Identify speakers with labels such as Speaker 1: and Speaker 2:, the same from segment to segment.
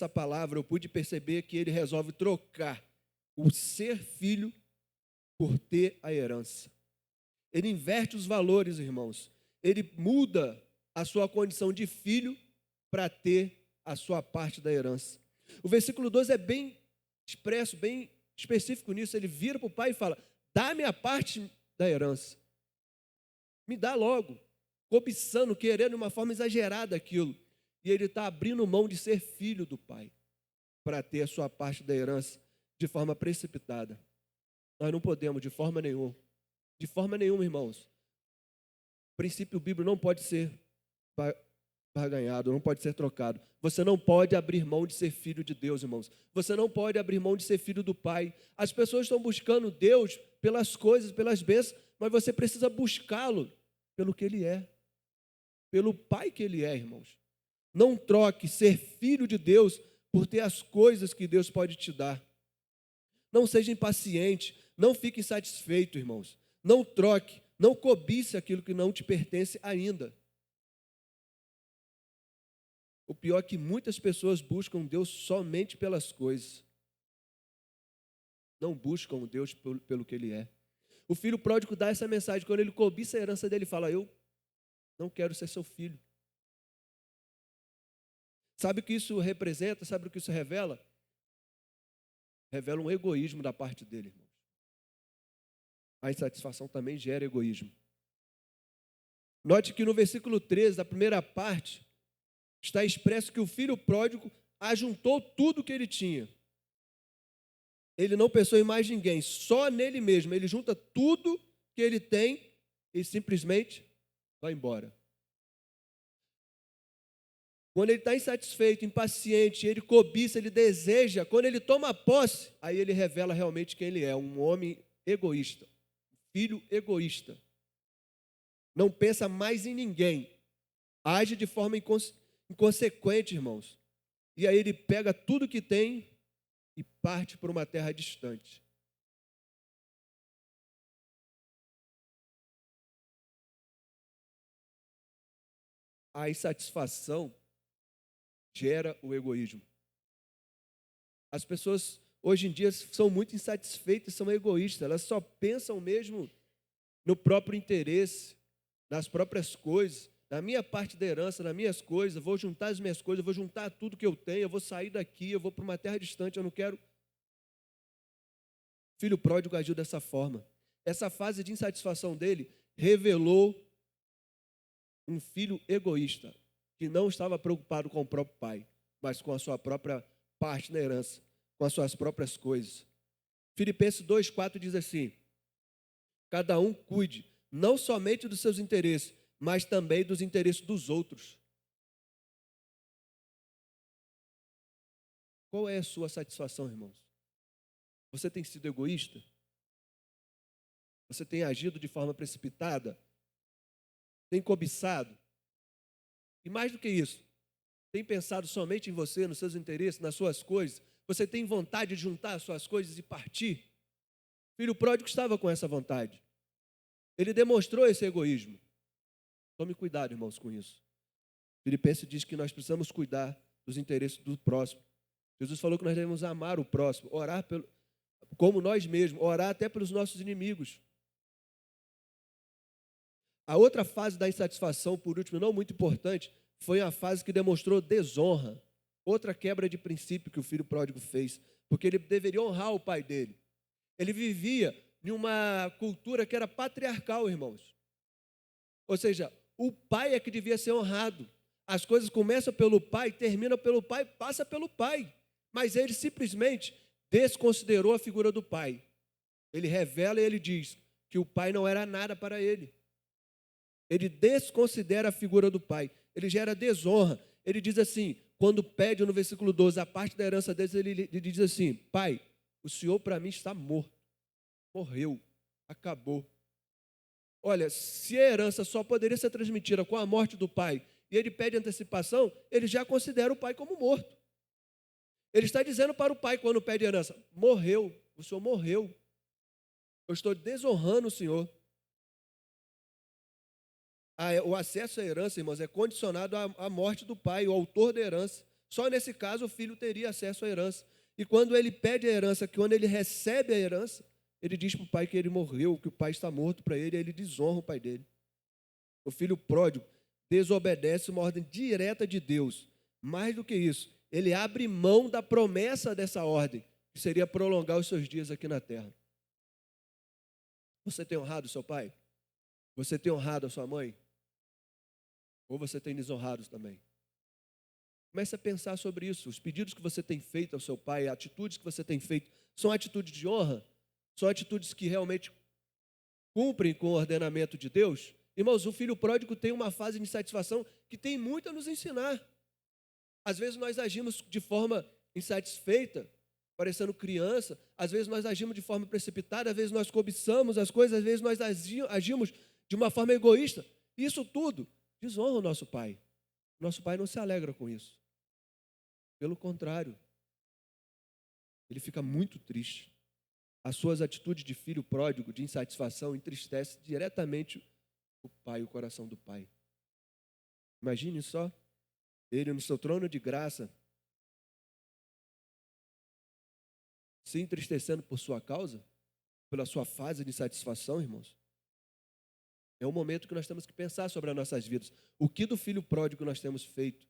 Speaker 1: essa palavra, eu pude perceber que ele resolve trocar o ser filho por ter a herança. Ele inverte os valores, irmãos. Ele muda a sua condição de filho para ter a sua parte da herança. O versículo 12 é bem expresso, bem específico nisso. Ele vira para o pai e fala: dá-me a parte da herança. Me dá logo. Cobiçando, querendo de uma forma exagerada aquilo. E ele está abrindo mão de ser filho do pai para ter a sua parte da herança de forma precipitada. Nós não podemos, de forma nenhuma, irmãos. O princípio bíblico não pode ser barganhado, não pode ser trocado. Você não pode abrir mão de ser filho de Deus, irmãos. Você não pode abrir mão de ser filho do Pai. As pessoas estão buscando Deus pelas coisas, pelas bênçãos, mas você precisa buscá-lo pelo que Ele é, pelo Pai que Ele é, irmãos. Não troque ser filho de Deus por ter as coisas que Deus pode te dar. Não seja impaciente, não fique insatisfeito, irmãos. Não troque, não cobice aquilo que não te pertence ainda. O pior é que muitas pessoas buscam Deus somente pelas coisas. Não buscam Deus pelo que Ele é. O filho pródigo dá essa mensagem. Quando ele cobiça a herança dele, ele fala: eu não quero ser seu filho. Sabe o que isso representa? Sabe o que isso revela? Revela um egoísmo da parte dele, irmãos. A insatisfação também gera egoísmo. Note que no versículo 13, da primeira parte, está expresso que o filho pródigo ajuntou tudo que ele tinha. Ele não pensou em mais ninguém, só nele mesmo. Ele junta tudo que ele tem e simplesmente vai embora. Quando ele está insatisfeito, impaciente, ele cobiça, ele deseja, quando ele toma posse, aí ele revela realmente quem ele é, um homem egoísta, um filho egoísta. Não pensa mais em ninguém, age de forma inconsequente, irmãos. E aí ele pega tudo que tem e parte para uma terra distante. A insatisfação gera o egoísmo. As pessoas hoje em dia são muito insatisfeitas, são egoístas, elas só pensam mesmo no próprio interesse, nas próprias coisas, na minha parte da herança, nas minhas coisas, eu vou juntar as minhas coisas, eu vou juntar tudo que eu tenho, eu vou sair daqui, eu vou para uma terra distante, eu não quero. O filho pródigo agiu dessa forma. Essa fase de insatisfação dele revelou um filho egoísta, que não estava preocupado com o próprio pai, mas com a sua própria parte na herança, com as suas próprias coisas. Filipenses 2,4 diz assim: cada um cuide não somente dos seus interesses, mas também dos interesses dos outros. Qual é a sua satisfação, irmãos? Você tem sido egoísta? Você tem agido de forma precipitada? Tem cobiçado? E mais do que isso, tem pensado somente em você, nos seus interesses, nas suas coisas? Você tem vontade de juntar as suas coisas e partir? O filho pródigo estava com essa vontade. Ele demonstrou esse egoísmo. Tome cuidado, irmãos, com isso. Filipenses diz que nós precisamos cuidar dos interesses do próximo. Jesus falou que nós devemos amar o próximo, orar como nós mesmos, orar até pelos nossos inimigos. A outra fase da insatisfação, por último, não muito importante, foi a fase que demonstrou desonra. Outra quebra de princípio que o filho pródigo fez, porque ele deveria honrar o pai dele. Ele vivia em uma cultura que era patriarcal, irmãos. Ou seja, o pai é que devia ser honrado. As coisas começam pelo pai, terminam pelo pai, passa pelo pai. Mas ele simplesmente desconsiderou a figura do pai. Ele revela e ele diz que o pai não era nada para ele. Ele desconsidera a figura do pai. Ele gera desonra. Ele diz assim, quando pede no versículo 12, a parte da herança deles, ele diz assim: pai, o senhor para mim está morto. Morreu. Acabou. Olha, se a herança só poderia ser transmitida com a morte do pai, e ele pede antecipação, ele já considera o pai como morto. Ele está dizendo para o pai, quando pede herança: morreu, o senhor morreu. Eu estou desonrando o senhor. O acesso à herança, irmãos, é condicionado à morte do pai, o autor da herança. Só nesse caso o filho teria acesso à herança. E quando ele pede a herança, quando ele recebe a herança, ele diz para o pai que ele morreu, que o pai está morto para ele, e ele desonra o pai dele. O filho pródigo desobedece uma ordem direta de Deus. Mais do que isso, ele abre mão da promessa dessa ordem, que seria prolongar os seus dias aqui na terra. Você tem honrado seu pai? Você tem honrado a sua mãe? Ou você tem desonrado também? Comece a pensar sobre isso. Os pedidos que você tem feito ao seu pai, as atitudes que você tem feito, são atitudes de honra? São atitudes que realmente cumprem com o ordenamento de Deus? Irmãos, o filho pródigo tem uma fase de insatisfação que tem muito a nos ensinar. Às vezes nós agimos de forma insatisfeita, parecendo criança. Às vezes nós agimos de forma precipitada. Às vezes nós cobiçamos as coisas. Às vezes nós agimos de uma forma egoísta. Isso tudo desonra o nosso pai. Nosso pai não se alegra com isso. Pelo contrário, ele fica muito triste. As suas atitudes de filho pródigo, de insatisfação, entristecem diretamente o pai, o coração do pai. Imagine só, ele no seu trono de graça, se entristecendo por sua causa, pela sua fase de insatisfação, irmãos. É um momento que nós temos que pensar sobre as nossas vidas. O que do filho pródigo nós temos feito?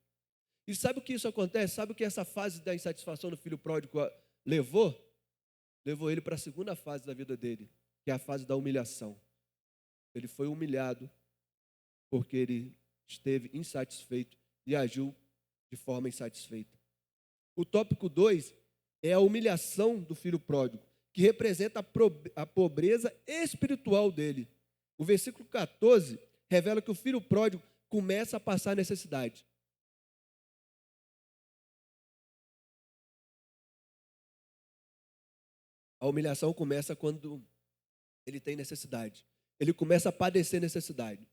Speaker 1: E sabe o que isso acontece? Sabe o que essa fase da insatisfação do filho pródigo levou? Levou ele para a segunda fase da vida dele, que é a fase da humilhação. Ele foi humilhado porque ele esteve insatisfeito e agiu de forma insatisfeita. O tópico 2 é a humilhação do filho pródigo, que representa a pobreza espiritual dele. O versículo 14 revela que o filho pródigo começa a passar necessidade. A humilhação começa quando ele tem necessidade. Ele começa a padecer necessidade.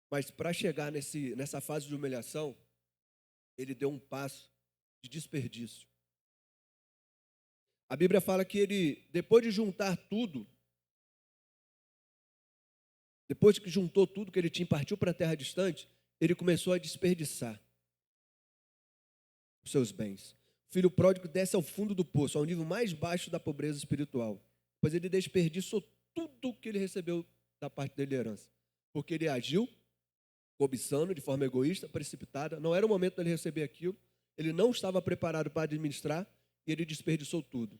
Speaker 1: Mas para chegar nessa fase de humilhação, ele deu um passo de desperdício. A Bíblia fala que ele, depois de juntar tudo, depois que juntou tudo que ele tinha e partiu para a terra distante, ele começou a desperdiçar os seus bens. O filho pródigo desce ao fundo do poço, ao nível mais baixo da pobreza espiritual, pois ele desperdiçou tudo o que ele recebeu da parte dele de herança, porque ele agiu cobiçando de forma egoísta, precipitada. Não era o momento dele receber aquilo, ele não estava preparado para administrar e ele desperdiçou tudo.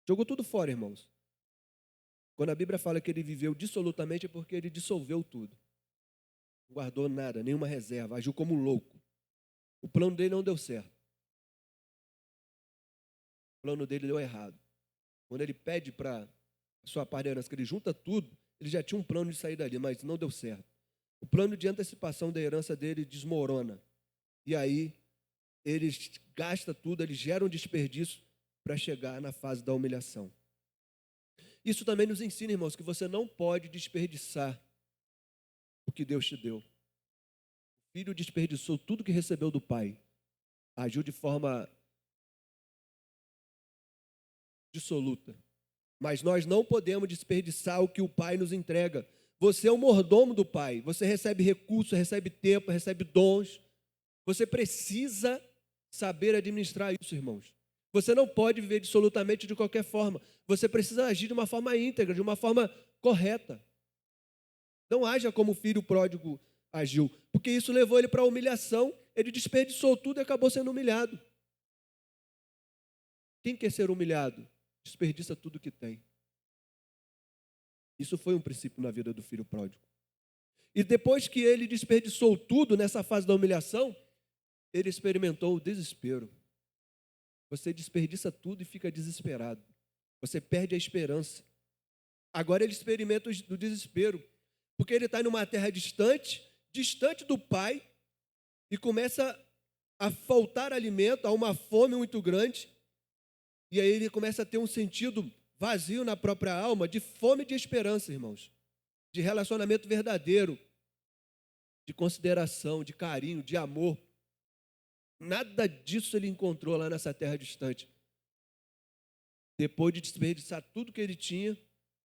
Speaker 1: Jogou tudo fora, irmãos. Quando a Bíblia fala que ele viveu dissolutamente, é porque ele dissolveu tudo. Não guardou nada, nenhuma reserva, agiu como um louco. O plano dele não deu certo. O plano dele deu errado. Quando ele pede para a sua parte de herança, que ele junta tudo, ele já tinha um plano de sair dali, mas não deu certo. O plano de antecipação da herança dele desmorona. E aí, ele gasta tudo, ele gera um desperdício para chegar na fase da humilhação. Isso também nos ensina, irmãos, que você não pode desperdiçar o que Deus te deu. O filho desperdiçou tudo que recebeu do pai. Agiu de forma dissoluta. Mas nós não podemos desperdiçar o que o pai nos entrega. Você é o mordomo do pai. Você recebe recursos, recebe tempo, recebe dons. Você precisa saber administrar isso, irmãos. Você não pode viver dissolutamente de qualquer forma. Você precisa agir de uma forma íntegra, de uma forma correta. Não haja como o filho pródigo agiu, porque isso levou ele para a humilhação. Ele desperdiçou tudo e acabou sendo humilhado. Quem quer ser humilhado? Desperdiça tudo que tem. Isso foi um princípio na vida do filho pródigo. E depois que ele desperdiçou tudo nessa fase da humilhação, ele experimentou o desespero. Você desperdiça tudo e fica desesperado. Você perde a esperança. Agora ele experimenta o desespero, porque ele está numa terra distante, distante do pai, e começa a faltar alimento, a uma fome muito grande, e aí ele começa a ter um sentido vazio na própria alma, de fome e de esperança, irmãos, de relacionamento verdadeiro, de consideração, de carinho, de amor. Nada disso ele encontrou lá nessa terra distante. Depois de desperdiçar tudo que ele tinha,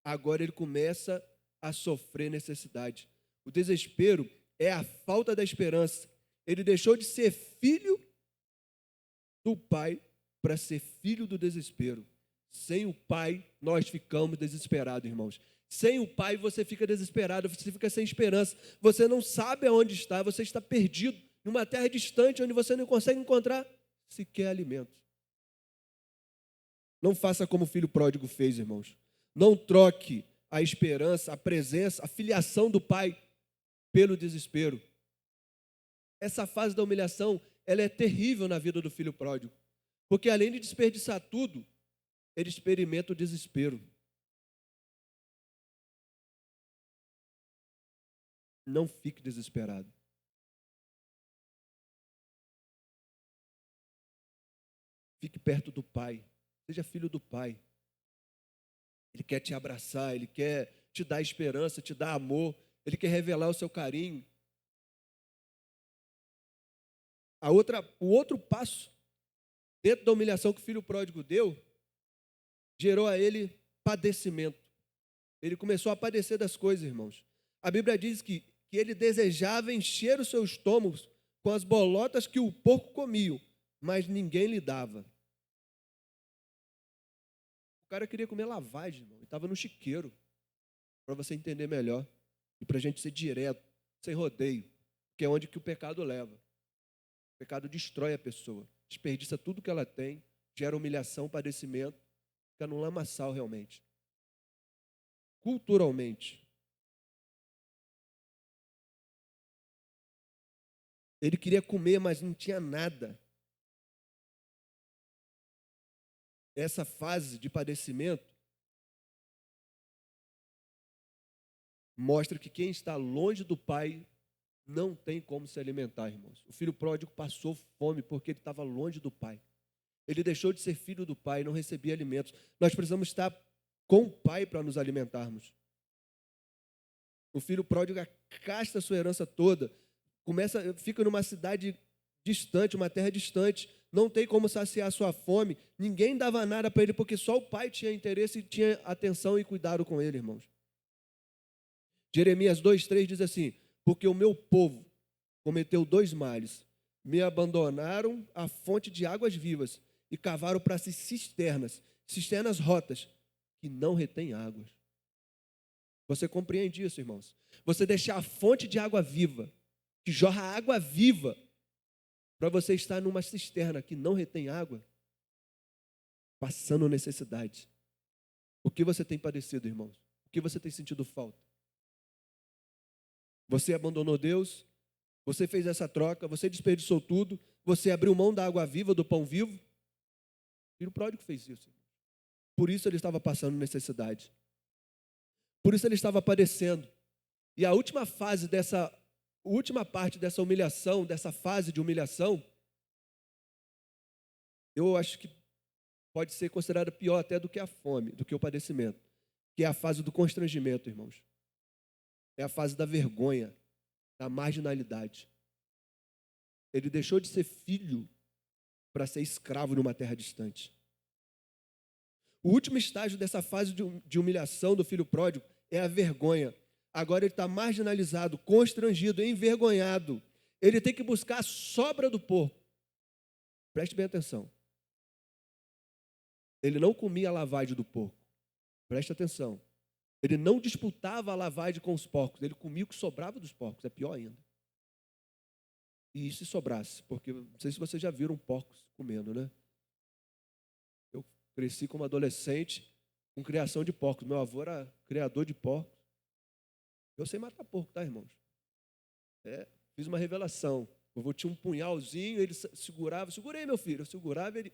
Speaker 1: agora ele começa a sofrer necessidade. O desespero é a falta da esperança. Ele deixou de ser filho do pai para ser filho do desespero. Sem o pai, nós ficamos desesperados, irmãos. Sem o pai, você fica desesperado, você fica sem esperança. Você não sabe aonde está, você está perdido em uma terra distante, onde você não consegue encontrar sequer alimento. Não faça como o filho pródigo fez, irmãos. Não troque a esperança, a presença, a filiação do pai pelo desespero. Essa fase da humilhação, ela é terrível na vida do filho pródigo. Porque além de desperdiçar tudo, ele experimenta o desespero. Não fique desesperado. Fique perto do pai. Seja filho do pai. Ele quer te abraçar, ele quer te dar esperança, te dar amor, ele quer revelar o seu carinho. O outro passo, dentro da humilhação que o filho pródigo deu, gerou a ele padecimento. Ele começou a padecer das coisas, irmãos. A Bíblia diz que ele desejava encher o seu estômago com as bolotas que o porco comia, mas ninguém lhe dava. O cara queria comer lavagem, irmão, e estava no chiqueiro, para você entender melhor, e para a gente ser direto, sem rodeio, que é onde que o pecado leva. O pecado destrói a pessoa, desperdiça tudo que ela tem, gera humilhação, padecimento, fica num lamaçal realmente. Culturalmente, ele queria comer, mas não tinha nada. Essa fase de padecimento mostra que quem está longe do pai não tem como se alimentar, irmãos. O filho pródigo passou fome porque ele estava longe do pai. Ele deixou de ser filho do pai e não recebia alimentos. Nós precisamos estar com o pai para nos alimentarmos. O filho pródigo gasta a sua herança toda, fica numa cidade distante, uma terra distante, não tem como saciar a sua fome, ninguém dava nada para ele, porque só o pai tinha interesse e tinha atenção e cuidado com ele, irmãos. Jeremias 2,3 diz assim: porque o meu povo cometeu 2 males, me abandonaram a fonte de águas vivas e cavaram para si cisternas rotas, que não retêm águas. Você compreende isso, irmãos? Você deixar a fonte de água viva, que jorra água viva, para você estar numa cisterna que não retém água, passando necessidade. O que você tem padecido, irmãos? O que você tem sentido falta? Você abandonou Deus, você fez essa troca, você desperdiçou tudo, você abriu mão da água viva, do pão vivo. O filho pródigo fez isso. Por isso ele estava passando necessidade. Por isso ele estava padecendo. E a última parte dessa humilhação, dessa fase de humilhação, eu acho que pode ser considerada pior até do que a fome, do que o padecimento, que é a fase do constrangimento, irmãos. É a fase da vergonha, da marginalidade. Ele deixou de ser filho para ser escravo numa terra distante. O último estágio dessa fase de humilhação do filho pródigo é a vergonha. Agora ele está marginalizado, constrangido, envergonhado. Ele tem que buscar a sobra do porco. Preste bem atenção. Ele não comia a lavagem do porco. Preste atenção. Ele não disputava a lavagem com os porcos. Ele comia o que sobrava dos porcos. É pior ainda. E se sobrasse? Porque não sei se vocês já viram porcos comendo, né? Eu cresci como adolescente com criação de porcos. Meu avô era criador de porcos. Eu sei matar porco, tá, irmãos? Fiz uma revelação. O vovô tinha um punhalzinho, ele segurava. Segurei, meu filho. Eu segurava, ele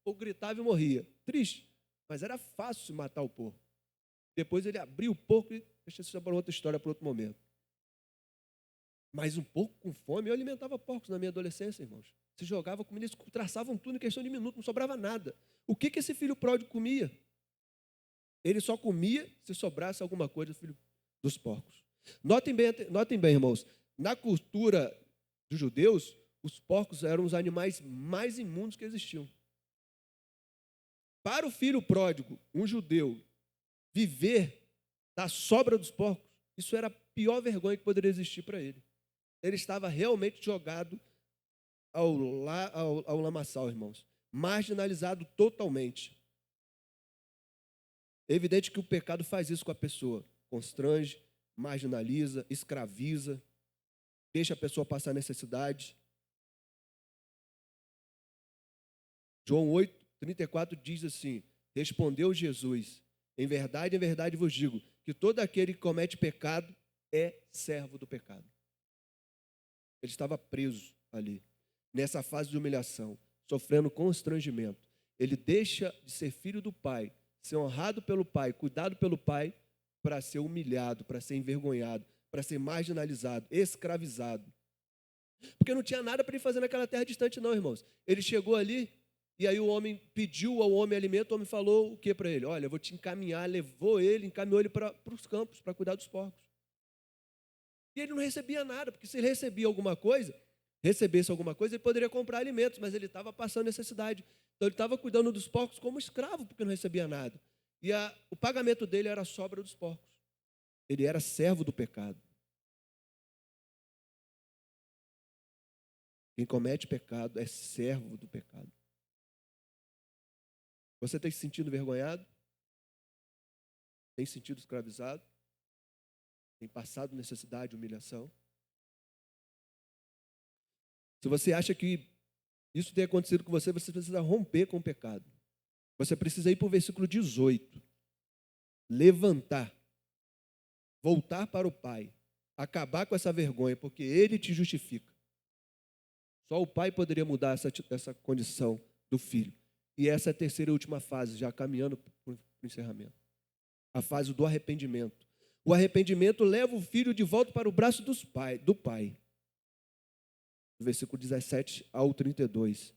Speaker 1: ou gritava e morria. Triste. Mas era fácil matar o porco. Depois ele abriu o porco e deixa isso para outra história, para outro momento. Mas um porco com fome, eu alimentava porcos na minha adolescência, irmãos. Se jogava comida, eles traçavam tudo em questão de minutos, não sobrava nada. O que esse filho pródigo comia? Ele só comia se sobrasse alguma coisa do filho dos porcos. Notem bem, irmãos, na cultura dos judeus, os porcos eram os animais mais imundos que existiam. Para o filho pródigo, um judeu, viver da sobra dos porcos, isso era pior vergonha que poderia existir para ele. Ele estava realmente jogado ao lamaçal, irmãos. Marginalizado totalmente. É evidente que o pecado faz isso com a pessoa. Constrange, marginaliza, escraviza, deixa a pessoa passar necessidade. João 8:34 diz assim: respondeu Jesus, em verdade vos digo, que todo aquele que comete pecado é servo do pecado. Ele estava preso ali, nessa fase de humilhação, sofrendo constrangimento. Ele deixa de ser filho do Pai, ser honrado pelo Pai, cuidado pelo Pai, para ser humilhado, para ser envergonhado, para ser marginalizado, escravizado. Porque não tinha nada para ele fazer naquela terra distante não, irmãos. Ele chegou ali, e aí o homem pediu ao homem alimento, o homem falou o que para ele? Olha, eu vou te encaminhar, encaminhou ele para os campos, para cuidar dos porcos. E ele não recebia nada, porque se ele recebesse alguma coisa, ele poderia comprar alimentos, mas ele estava passando necessidade. Então ele estava cuidando dos porcos como escravo, porque não recebia nada. E o pagamento dele era a sobra dos porcos. Ele era servo do pecado. Quem comete pecado é servo do pecado. Você tem se sentido envergonhado? Tem se sentido escravizado? Tem passado necessidade, humilhação? Se você acha que isso tem acontecido com você, você precisa romper com o pecado. Você precisa ir para o versículo 18. Levantar. Voltar para o Pai. Acabar com essa vergonha, porque Ele te justifica. Só o Pai poderia mudar essa condição do filho. E essa é a terceira e última fase, já caminhando para o encerramento. A fase do arrependimento. O arrependimento leva o filho de volta para o braço do Pai. Do versículo 17 ao 32.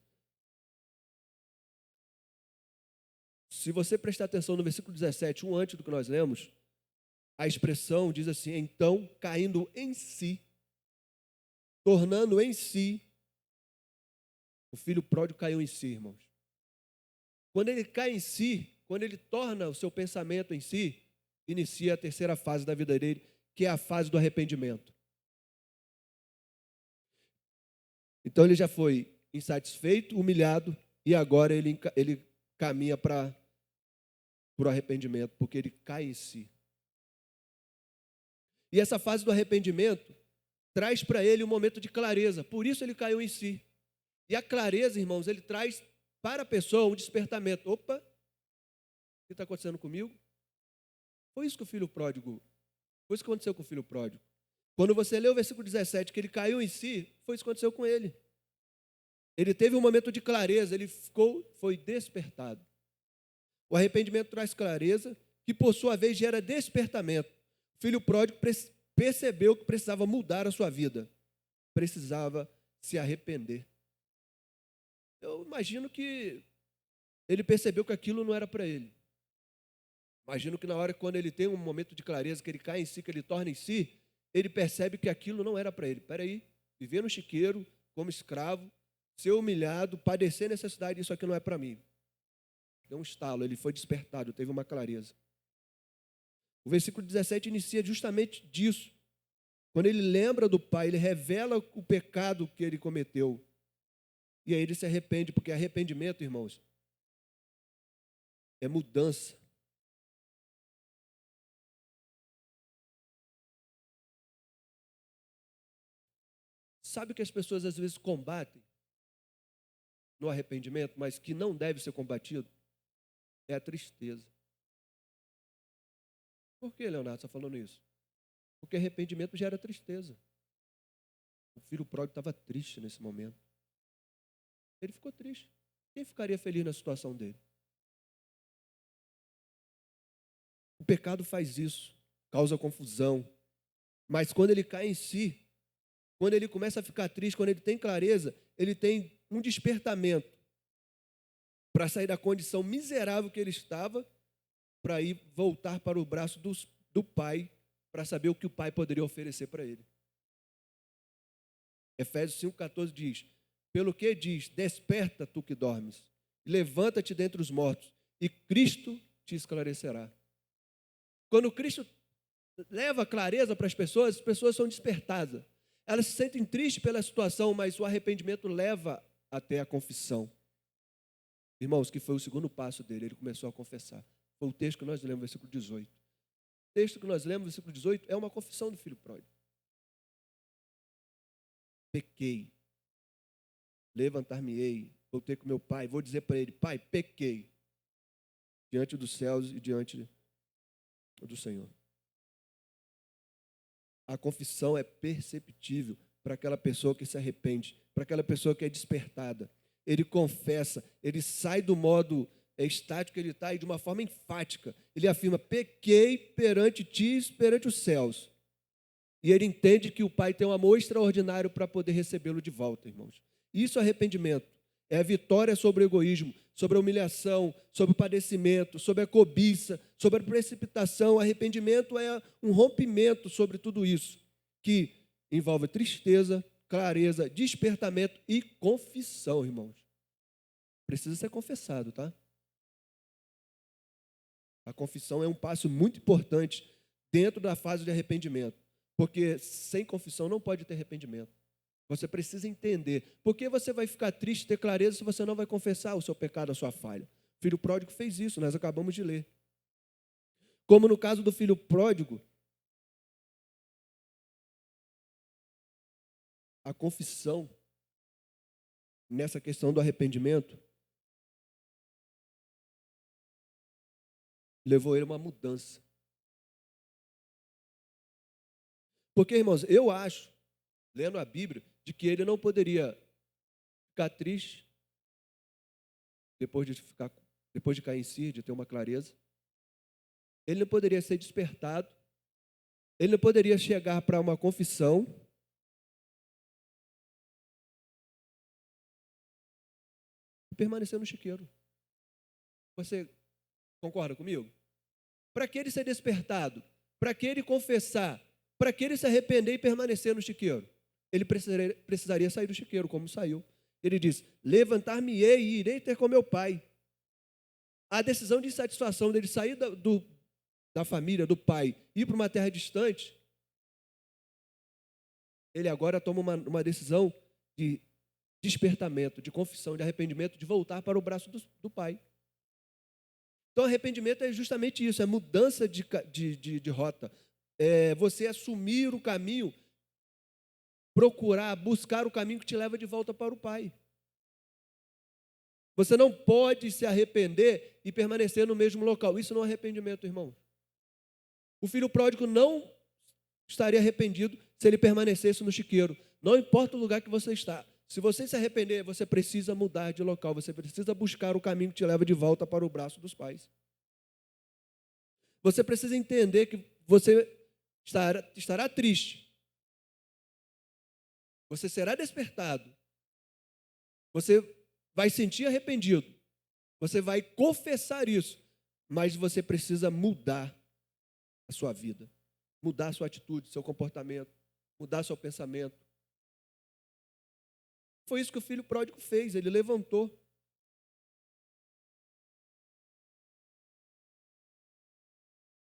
Speaker 1: Se você prestar atenção no versículo 17, antes do que nós lemos, a expressão diz assim: então, caindo em si, tornando em si, o filho pródigo caiu em si, irmãos. Quando ele cai em si, quando ele torna o seu pensamento em si, inicia a terceira fase da vida dele, que é a fase do arrependimento. Então ele já foi insatisfeito, humilhado, e agora ele caminha para o arrependimento, porque ele cai em si. E essa fase do arrependimento traz para ele um momento de clareza, por isso ele caiu em si. E a clareza, irmãos, ele traz para a pessoa um despertamento. Opa, o que está acontecendo comigo? Foi isso que o filho pródigo, foi isso que aconteceu com o filho pródigo. Quando você lê o versículo 17, que ele caiu em si, foi isso que aconteceu com ele. Ele teve um momento de clareza, foi despertado. O arrependimento traz clareza, que por sua vez gera despertamento. O filho pródigo percebeu que precisava mudar a sua vida, precisava se arrepender. Eu imagino que ele percebeu que aquilo não era para ele. Imagino que na hora, quando ele tem um momento de clareza, que ele cai em si, que ele torna em si, ele percebe que aquilo não era para ele. Espera aí, viver no chiqueiro, como escravo, ser humilhado, padecer necessidade, isso aqui não é para mim. Deu um estalo, ele foi despertado, teve uma clareza. O versículo 17 inicia justamente disso. Quando ele lembra do pai, ele revela o pecado que ele cometeu. E aí ele se arrepende, porque arrependimento, irmãos, é mudança. Sabe o que as pessoas às vezes combatem no arrependimento, mas que não deve ser combatido? É a tristeza. Por que, Leonardo, está falando isso? Porque arrependimento gera tristeza. O filho pródigo estava triste nesse momento. Ele ficou triste. Quem ficaria feliz na situação dele? O pecado faz isso, causa confusão. Mas quando ele cai em si, quando ele começa a ficar triste, quando ele tem clareza, ele tem um despertamento para sair da condição miserável que ele estava, para ir voltar para o braço do pai, para saber o que o pai poderia oferecer para ele. Efésios 5,14 diz: pelo que diz, desperta tu que dormes, levanta-te dentre os mortos, e Cristo te esclarecerá. Quando Cristo leva clareza para as pessoas são despertadas. Elas se sentem tristes pela situação, mas o arrependimento leva até a confissão. Irmãos, que foi o segundo passo dele, ele começou a confessar. Foi o texto que nós lemos, versículo 18. O texto que nós lemos, versículo 18, é uma confissão do filho pródigo. Pequei, levantar-me-ei, voltei com meu pai, vou dizer para ele: pai, pequei diante dos céus e diante do Senhor. A confissão é perceptível para aquela pessoa que se arrepende, para aquela pessoa que é despertada. Ele confessa, ele sai do modo estático que ele está e de uma forma enfática. Ele afirma: pequei perante ti, perante os céus. E ele entende que o Pai tem um amor extraordinário para poder recebê-lo de volta, irmãos. Isso é arrependimento. É a vitória sobre o egoísmo, sobre a humilhação, sobre o padecimento, sobre a cobiça, sobre a precipitação. O arrependimento é um rompimento sobre tudo isso, que envolve tristeza, clareza, despertamento e confissão, irmãos. Precisa ser confessado, tá? A confissão é um passo muito importante dentro da fase de arrependimento, porque sem confissão não pode ter arrependimento. Você precisa entender. Por que você vai ficar triste, ter clareza, se você não vai confessar o seu pecado, a sua falha? O filho pródigo fez isso, nós acabamos de ler. Como no caso do filho pródigo, a confissão, nessa questão do arrependimento, levou ele a uma mudança. Porque, irmãos, eu acho, lendo a Bíblia, de que ele não poderia ficar triste depois de cair em si, de ter uma clareza. Ele não poderia ser despertado. Ele não poderia chegar para uma confissão e permanecer no chiqueiro. Você concorda comigo? Para que ele ser despertado? Para que ele confessar? Para que ele se arrepender e permanecer no chiqueiro? Ele precisaria sair do chiqueiro, como saiu. Ele diz: levantar-me-ei e irei ter com meu pai. A decisão de insatisfação dele sair da família, do pai, ir para uma terra distante, ele agora toma uma decisão de despertamento, de confissão, de arrependimento, de voltar para o braço do pai. Então, arrependimento é justamente isso, é mudança de rota. É você assumir o caminho, procurar, buscar o caminho que te leva de volta para o Pai. Você não pode se arrepender e permanecer no mesmo local. Isso não é arrependimento, irmão. O filho pródigo não estaria arrependido se ele permanecesse no chiqueiro. Não importa o lugar que você está. Se você se arrepender, você precisa mudar de local. Você precisa buscar o caminho que te leva de volta para o braço dos pais. Você precisa entender que você estará triste. Você será despertado. Você vai sentir arrependido. Você vai confessar isso. Mas você precisa mudar a sua vida. Mudar a sua atitude, seu comportamento. Mudar seu pensamento. Foi isso que o filho pródigo fez. Ele levantou.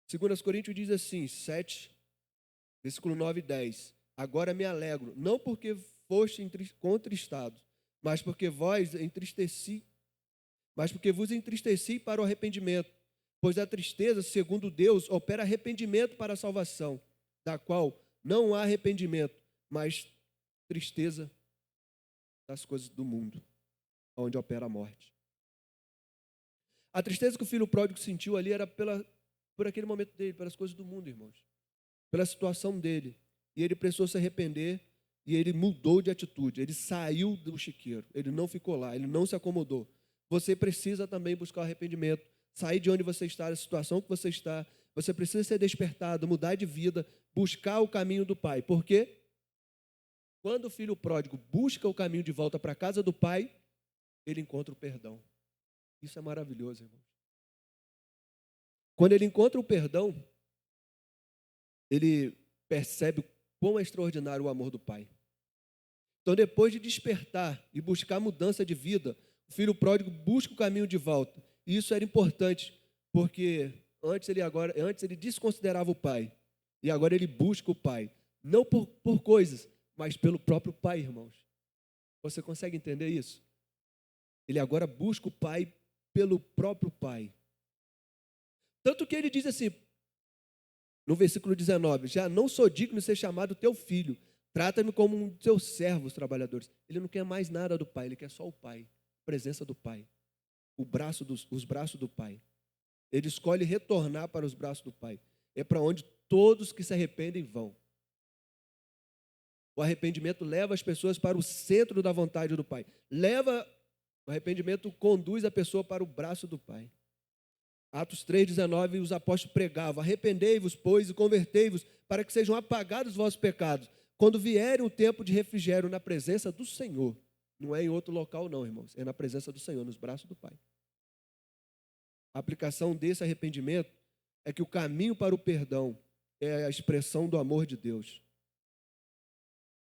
Speaker 1: Segundo Coríntios diz assim, 7, versículo 9 e 10. Agora me alegro, não porque foste contristados, mas porque vos entristeci para o arrependimento. Pois a tristeza, segundo Deus, opera arrependimento para a salvação, da qual não há arrependimento, mas tristeza das coisas do mundo, onde opera a morte. A tristeza que o filho pródigo sentiu ali era por aquele momento dele, pelas coisas do mundo, irmãos, pela situação dele. E ele precisou se arrepender e ele mudou de atitude. Ele saiu do chiqueiro, ele não ficou lá, ele não se acomodou. Você precisa também buscar o arrependimento, sair de onde você está, da situação que você está. Você precisa ser despertado, mudar de vida, buscar o caminho do Pai. Por quê? Quando o filho pródigo busca o caminho de volta para a casa do Pai, ele encontra o perdão. Isso é maravilhoso, irmãos. Quando ele encontra o perdão, ele percebe quão é extraordinário o amor do Pai. Então, depois de despertar e buscar mudança de vida, o filho pródigo busca o caminho de volta. E isso era importante, porque antes ele desconsiderava o pai. E agora ele busca o Pai. Não por coisas, mas pelo próprio Pai, irmãos. Você consegue entender isso? Ele agora busca o Pai pelo próprio Pai. Tanto que ele diz assim, no versículo 19: já não sou digno de ser chamado teu filho. Trata-me como um dos teus servos trabalhadores. Ele não quer mais nada do Pai, ele quer só o Pai, a presença do Pai, os braços do Pai. Ele escolhe retornar para os braços do Pai. É para onde todos que se arrependem vão. O arrependimento leva as pessoas para o centro da vontade do Pai. O arrependimento conduz a pessoa para o braço do Pai. Atos 3,19, os apóstolos pregavam: arrependei-vos, pois, e convertei-vos, para que sejam apagados os vossos pecados, quando vierem o tempo de refrigério na presença do Senhor. Não é em outro local não, irmãos, é na presença do Senhor, nos braços do Pai. A aplicação desse arrependimento é que o caminho para o perdão é a expressão do amor de Deus.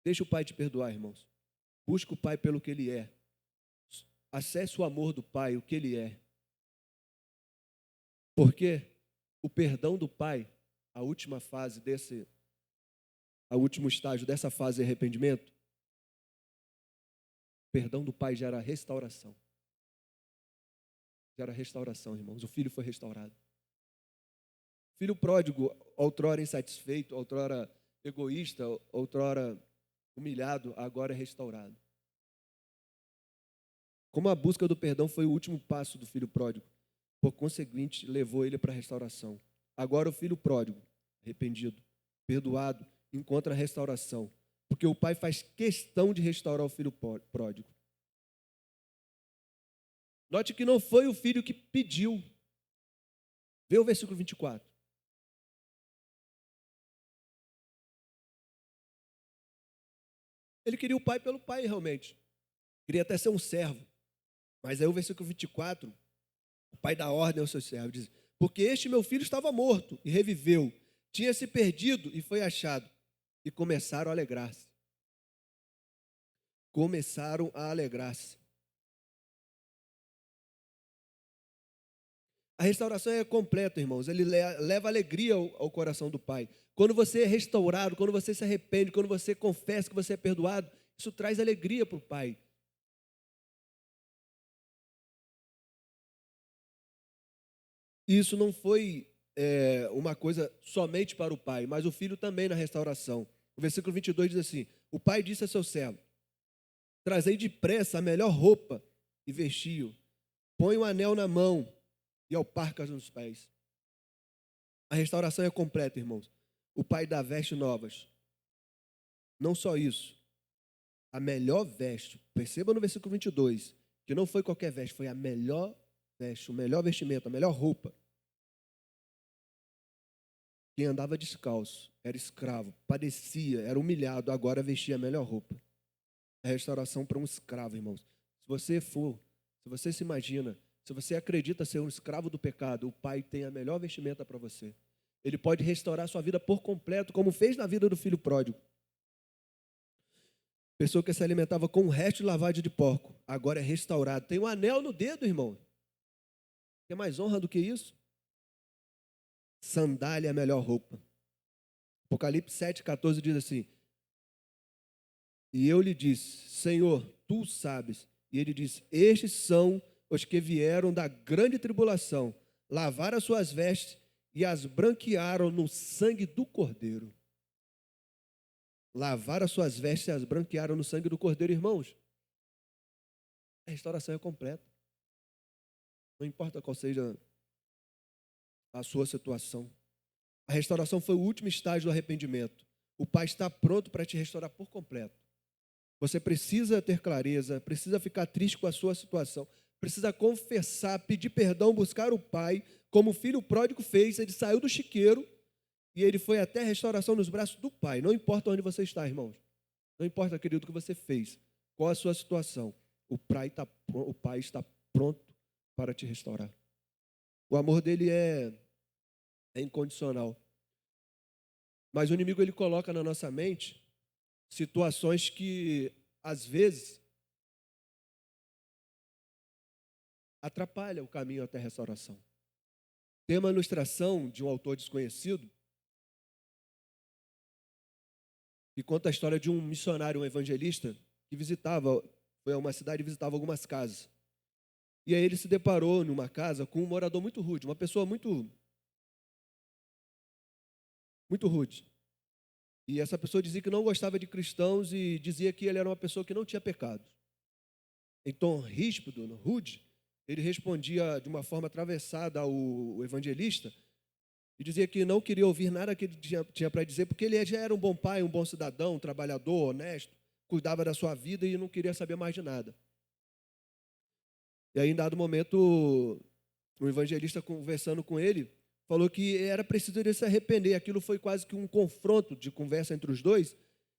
Speaker 1: Deixa o Pai te perdoar, irmãos. Busca o Pai pelo que Ele é. Acesse o amor do Pai, o que Ele é. Porque o perdão do Pai, a última fase o último estágio dessa fase de arrependimento, o perdão do Pai gera restauração. Gera restauração, irmãos. O filho foi restaurado. O filho pródigo, outrora insatisfeito, outrora egoísta, outrora humilhado, agora é restaurado. Como a busca do perdão foi o último passo do filho pródigo, por conseguinte, levou ele para a restauração. Agora o filho pródigo, arrependido, perdoado, encontra a restauração, porque o pai faz questão de restaurar o filho pródigo. Note que não foi o filho que pediu. Vê o versículo 24. Ele queria o pai pelo pai, realmente. Queria até ser um servo. Mas aí o versículo 24, o pai dá ordem aos seus servos, diz: porque este meu filho estava morto e reviveu, tinha se perdido e foi achado. E começaram a alegrar-se. Começaram a alegrar-se. A restauração é completa, irmãos. Ele leva alegria ao coração do Pai. Quando você é restaurado, quando você se arrepende, quando você confessa que você é perdoado, isso traz alegria para o Pai. E isso não foi uma coisa somente para o Pai, mas o Filho também na restauração. O versículo 22 diz assim: o Pai disse a seu servo: trazei depressa a melhor roupa e vestiu. Põe o anel na mão e alparcas nos pés. A restauração é completa, irmãos. O Pai dá vestes novas. Não só isso, a melhor veste. Perceba no versículo 22, que não foi qualquer veste, foi a melhor veste, o melhor vestimento, a melhor roupa. Quem andava descalço, era escravo, padecia, era humilhado, agora vestia a melhor roupa. A restauração para um escravo, irmãos. Se você se imagina, se você acredita ser um escravo do pecado, o Pai tem a melhor vestimenta para você. Ele pode restaurar a sua vida por completo, como fez na vida do filho pródigo. Pessoa que se alimentava com o resto de lavagem de porco, agora é restaurado. Tem um anel no dedo, irmão. Quer mais honra do que isso? Sandália é a melhor roupa. Apocalipse 7,14 diz assim: e eu lhe disse: Senhor, tu sabes. E ele disse: estes são os que vieram da grande tribulação, lavaram as suas vestes e as branquearam no sangue do Cordeiro. Lavaram as suas vestes e as branquearam no sangue do Cordeiro, irmãos. A restauração é completa. Não importa qual seja a sua situação. A restauração foi o último estágio do arrependimento. O Pai está pronto para te restaurar por completo. Você precisa ter clareza, precisa ficar triste com a sua situação, precisa confessar, pedir perdão, buscar o Pai, como o filho pródigo fez. Ele saiu do chiqueiro e ele foi até a restauração nos braços do Pai. Não importa onde você está, irmãos. Não importa, querido, o que você fez, qual a sua situação. O Pai está pronto para te restaurar. O amor dele é incondicional. Mas o inimigo, ele coloca na nossa mente situações que, às vezes, atrapalham o caminho até a restauração. Tem uma ilustração de um autor desconhecido que conta a história de um missionário, um evangelista, que foi a uma cidade e visitava algumas casas. E aí ele se deparou numa casa com um morador muito rude, uma pessoa muito rude. E essa pessoa dizia que não gostava de cristãos e dizia que ele era uma pessoa que não tinha pecado. Em tom ríspido, rude, ele respondia de uma forma atravessada ao evangelista e dizia que não queria ouvir nada que ele tinha para dizer, porque ele já era um bom pai, um bom cidadão, um trabalhador, honesto, cuidava da sua vida e não queria saber mais de nada. E aí, em dado momento, o evangelista, conversando com ele, falou que era preciso ele se arrepender. Aquilo foi quase que um confronto de conversa entre os dois,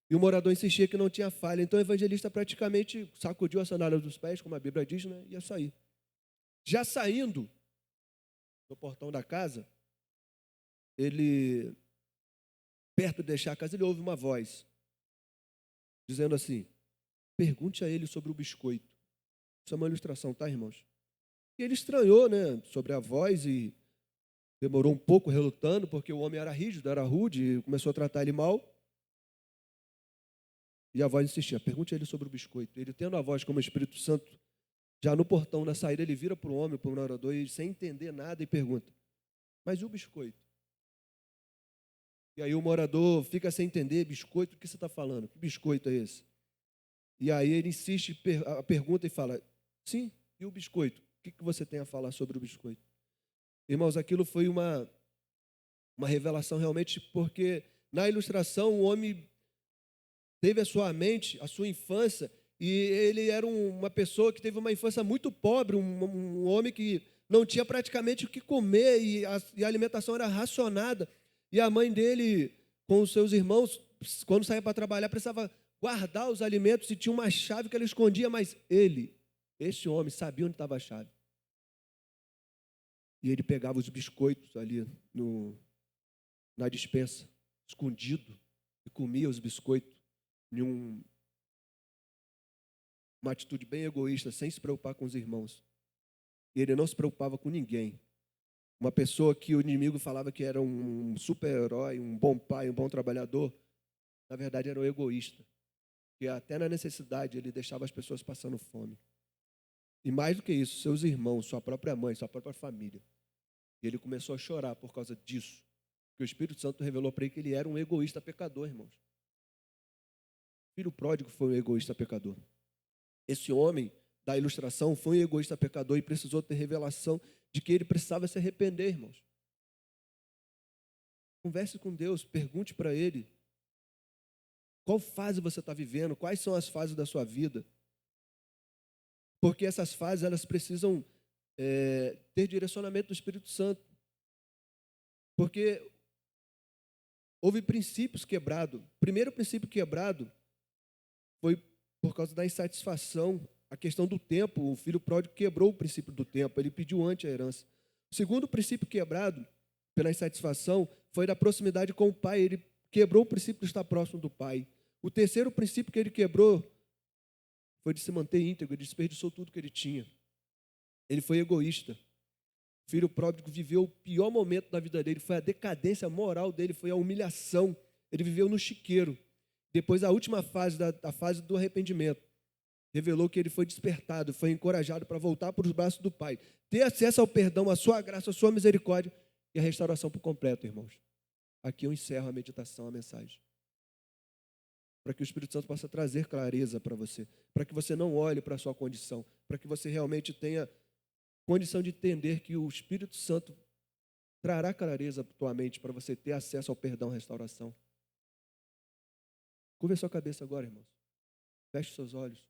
Speaker 1: e o morador insistia que não tinha falha. Então o evangelista praticamente sacudiu a sandália dos pés, como a Bíblia diz, né, e ia sair. Já saindo do portão da casa, ele, perto de deixar a casa, ele ouve uma voz, dizendo assim: pergunte a ele sobre o biscoito. Isso é uma ilustração, tá, irmãos? E ele estranhou, né, sobre a voz e demorou um pouco relutando, porque o homem era rígido, era rude, e começou a tratar ele mal. E a voz insistia: pergunte a ele sobre o biscoito. Ele, tendo a voz como o Espírito Santo, já no portão, na saída, ele vira para o homem, para o orador, e sem entender nada, e pergunta: mas e o biscoito? E aí o morador fica sem entender: biscoito, o que você está falando? Que biscoito é esse? E aí ele insiste, a pergunta e fala: sim, e o biscoito? O que você tem a falar sobre o biscoito? Irmãos, aquilo foi uma revelação realmente, porque na ilustração o homem teve a sua mente, a sua infância, e ele era uma pessoa que teve uma infância muito pobre, um homem que não tinha praticamente o que comer e a alimentação era racionada. E a mãe dele, com os seus irmãos, quando saía para trabalhar, precisava guardar os alimentos e tinha uma chave que ela escondia, mas esse homem, sabia onde estava a chave. E ele pegava os biscoitos ali na despensa, escondido, e comia os biscoitos em uma atitude bem egoísta, sem se preocupar com os irmãos. E ele não se preocupava com ninguém. Uma pessoa que o inimigo falava que era um super-herói, um bom pai, um bom trabalhador, na verdade era um egoísta. E até na necessidade ele deixava as pessoas passando fome. E mais do que isso, seus irmãos, sua própria mãe, sua própria família. E ele começou a chorar por causa disso. Porque o Espírito Santo revelou para ele que ele era um egoísta pecador, irmãos. O filho pródigo foi um egoísta pecador. Esse homem da ilustração foi um egoísta pecador e precisou ter revelação de que ele precisava se arrepender, irmãos. Converse com Deus, pergunte para Ele qual fase você está vivendo, quais são as fases da sua vida. Porque essas fases, elas precisam ter direcionamento do Espírito Santo. Porque houve princípios quebrados. O primeiro princípio quebrado foi por causa da insatisfação, a questão do tempo. O filho pródigo quebrou o princípio do tempo, ele pediu antes a herança. O segundo princípio quebrado pela insatisfação foi da proximidade com o pai, ele quebrou o princípio de estar próximo do pai. O terceiro princípio que ele quebrou foi de se manter íntegro, ele desperdiçou tudo que ele tinha. Ele foi egoísta. O filho pródigo viveu o pior momento da vida dele, foi a decadência moral dele, foi a humilhação. Ele viveu no chiqueiro. Depois, a última fase, a fase do arrependimento, revelou que ele foi despertado, foi encorajado para voltar para os braços do Pai, ter acesso ao perdão, à sua graça, à sua misericórdia e a restauração por completo, irmãos. Aqui eu encerro a meditação, a mensagem. Para que o Espírito Santo possa trazer clareza para você, para que você não olhe para a sua condição, para que você realmente tenha condição de entender que o Espírito Santo trará clareza para a tua mente, para você ter acesso ao perdão e restauração. Curva a sua cabeça agora, irmãos. Feche seus olhos.